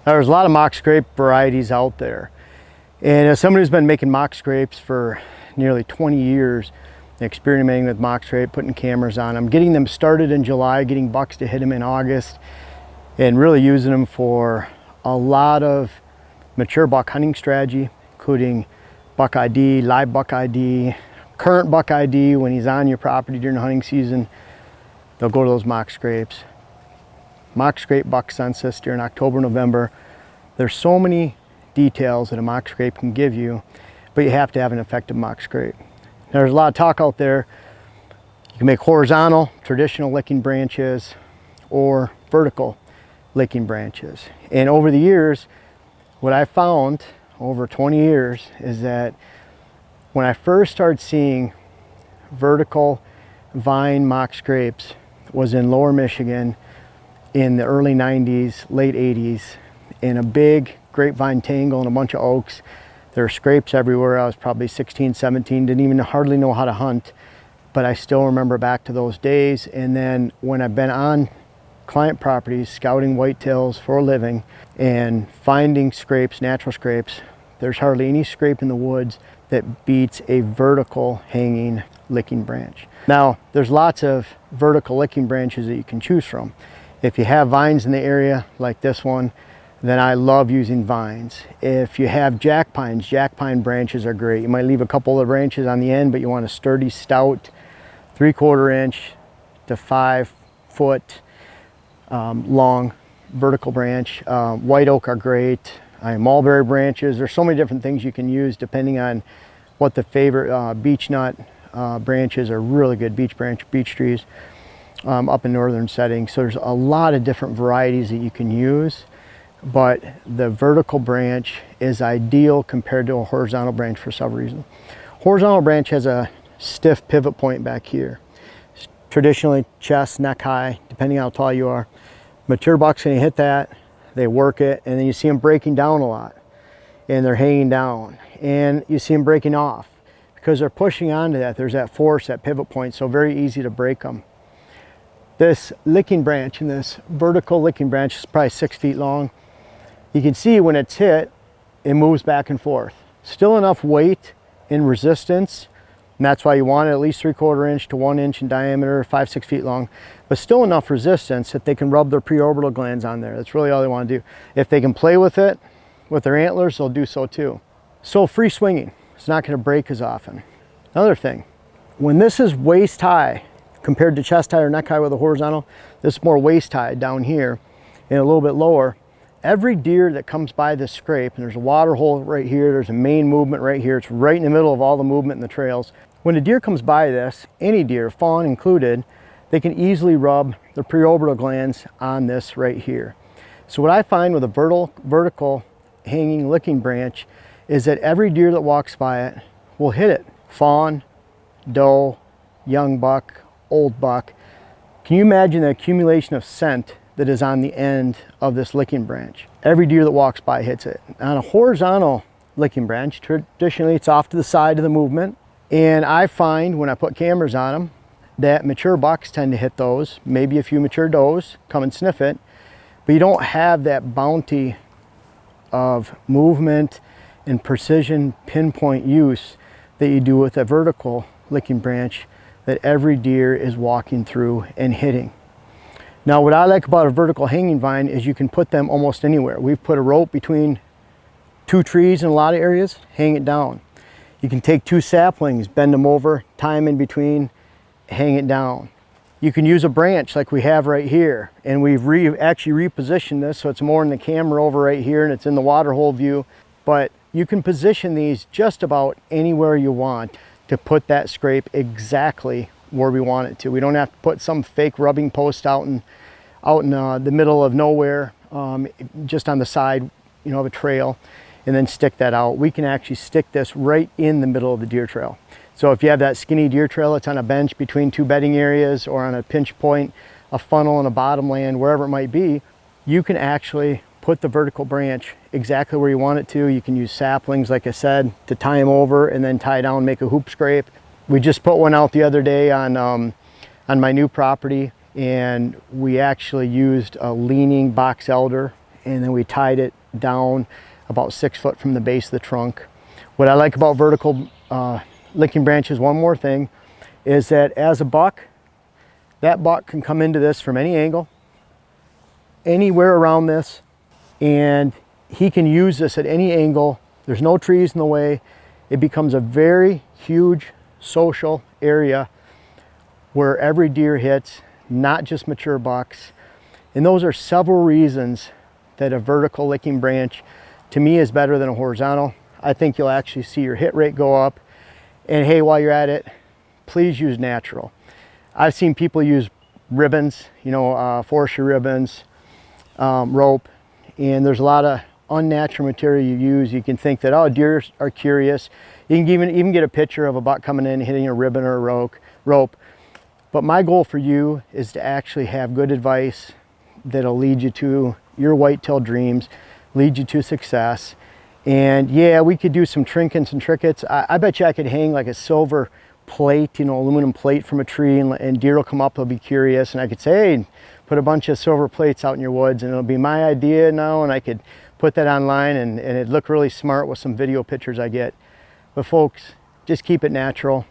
There's a lot of mock scrape varieties out there. And as somebody who's been making mock scrapes for nearly 20 years, experimenting with mock scrape, putting cameras on them, getting them started in July, getting bucks to hit them in August, and really using them for a lot of mature buck hunting strategy, including buck ID, live buck ID, current buck ID when he's on your property during the hunting season. They'll go to those mock scrapes. Mock scrape buck census during October, November. There's so many details that a mock scrape can give you, but you have to have an effective mock scrape. There's a lot of talk out there. You can make horizontal, traditional licking branches, or vertical licking branches. And over the years, what I found over 20 years is that when I first started seeing vertical vine mock scrapes was in Lower Michigan in the early 90s, late 80s, in a big grapevine tangle and a bunch of oaks. There were scrapes everywhere. I was probably 16, 17, didn't even hardly know how to hunt, but I still remember back to those days. And then when I've been on client properties, scouting whitetails for a living and finding scrapes, natural scrapes, there's hardly any scrape in the woods that beats a vertical hanging licking branch. Now, there's lots of vertical licking branches that you can choose from. If you have vines in the area like this one, then I love using vines. If you have jack pine branches are great. You might leave a couple of branches on the end, but you want a sturdy, stout, 3/4 inch to 5 foot long vertical branch. White oak are great. Mulberry branches. There's so many different things you can use depending on what the favorite beech nut branches are. Really good beech trees up in northern settings. So there's a lot of different varieties that you can use, but the vertical branch is ideal compared to a horizontal branch for some reason. Horizontal branch has a stiff pivot point back here. Traditionally chest, neck high, depending on how tall you are. Mature bucks, when you hit that, they work it, and then you see them breaking down a lot, and they're hanging down, and you see them breaking off because they're pushing onto that. There's that force, that pivot point, so very easy to break them. This licking branch, and this vertical licking branch is probably 6 feet long. You can see when it's hit, it moves back and forth. Still enough weight and resistance, and that's why you want it at least 3/4 inch to 1 inch in diameter, 5, 6 feet long, but still enough resistance that they can rub their preorbital glands on there. That's really all they want to do. If they can play with it, with their antlers, they'll do so too. So free swinging, it's not going to break as often. Another thing, when this is waist high, compared to chest high or neck high with a horizontal, this is more waist high down here and a little bit lower. Every deer that comes by this scrape, and there's a water hole right here, there's a main movement right here, it's right in the middle of all the movement in the trails. When a deer comes by this, any deer, fawn included, they can easily rub their preorbital glands on this right here. So what I find with a vertical hanging licking branch is that every deer that walks by it will hit it. Fawn, doe, young buck, old buck. Can you imagine the accumulation of scent that is on the end of this licking branch? Every deer that walks by hits it. On a horizontal licking branch, traditionally it's off to the side of the movement, and I find when I put cameras on them that mature bucks tend to hit those, maybe a few mature does come and sniff it, but you don't have that bounty of movement and precision pinpoint use that you do with a vertical licking branch that every deer is walking through and hitting. Now, what I like about a vertical hanging vine is you can put them almost anywhere. We've put a rope between 2 trees in a lot of areas, hang it down. You can take 2 saplings, bend them over, tie them in between, hang it down. You can use a branch like we have right here, and we've actually repositioned this so it's more in the camera over right here and it's in the water hole view, but you can position these just about anywhere you want to put that scrape exactly where we want it to. We don't have to put some fake rubbing post out in the middle of nowhere, just on the side, of a trail, and then stick that out. We can actually stick this right in the middle of the deer trail. So if you have that skinny deer trail that's on a bench between 2 bedding areas or on a pinch point, a funnel and a bottomland, wherever it might be, you can actually put the vertical branch exactly where you want it to. You can use saplings, like I said, to tie them over and then tie down, make a hoop scrape. We just put one out the other day on my new property, and we actually used a leaning box elder and then we tied it down about 6 foot from the base of the trunk. What I like about vertical licking branches, one more thing, is that as a buck, that buck can come into this from any angle, anywhere around this, and he can use this at any angle. There's no trees in the way. It becomes a very huge social area where every deer hits, not just mature bucks. And those are several reasons that a vertical licking branch to me is better than a horizontal. I think you'll actually see your hit rate go up. And hey, while you're at it, please use natural. I've seen people use ribbons, you know, forestry ribbons, rope, and there's a lot of unnatural material you use. You can think that, oh, deer are curious. You can even get a picture of a buck coming in, hitting a ribbon or a rope. But my goal for you is to actually have good advice that'll lead you to your whitetail dreams, lead you to success. And yeah, we could do some trinkets and trinkets. I bet you I could hang like a silver plate, you know, aluminum plate from a tree, and deer will come up, they'll be curious, and I could say, hey, put a bunch of silver plates out in your woods, and it'll be my idea now, and I could put that online, and it'd look really smart with some video pictures I get. But folks, just keep it natural.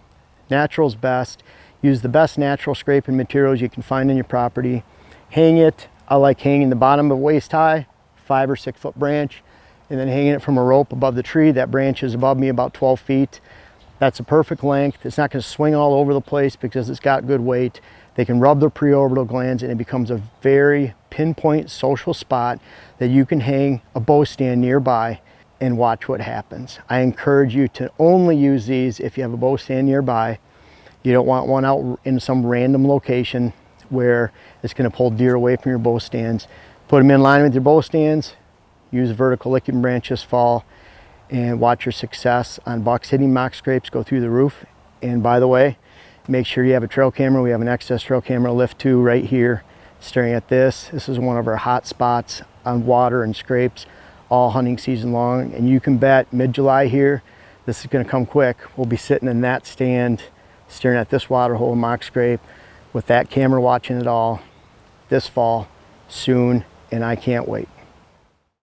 Natural's best. Use the best natural scraping materials you can find in your property. Hang it. I like hanging the bottom of waist high, 5 or 6 foot branch, and then hanging it from a rope above the tree. That branch is above me about 12 feet. That's a perfect length. It's not going to swing all over the place because it's got good weight. They can rub their preorbital glands, and it becomes a very pinpoint social spot that you can hang a bow stand nearby and watch what happens. I encourage you to only use these if you have a bow stand nearby. You don't want one out in some random location where it's going to pull deer away from your bow stands. Put them in line with your bow stands. Use vertical licking branch this fall, and watch your success on bucks hitting mock scrapes go through the roof. And by the way, make sure you have a trail camera. We have an XS trail camera lift 2 right here staring at this. This is one of our hot spots on water and scrapes all hunting season long. And you can bet mid-July here, this is going to come quick. We'll be sitting in that stand staring at this water hole mock scrape with that camera watching it all this fall soon, and I can't wait.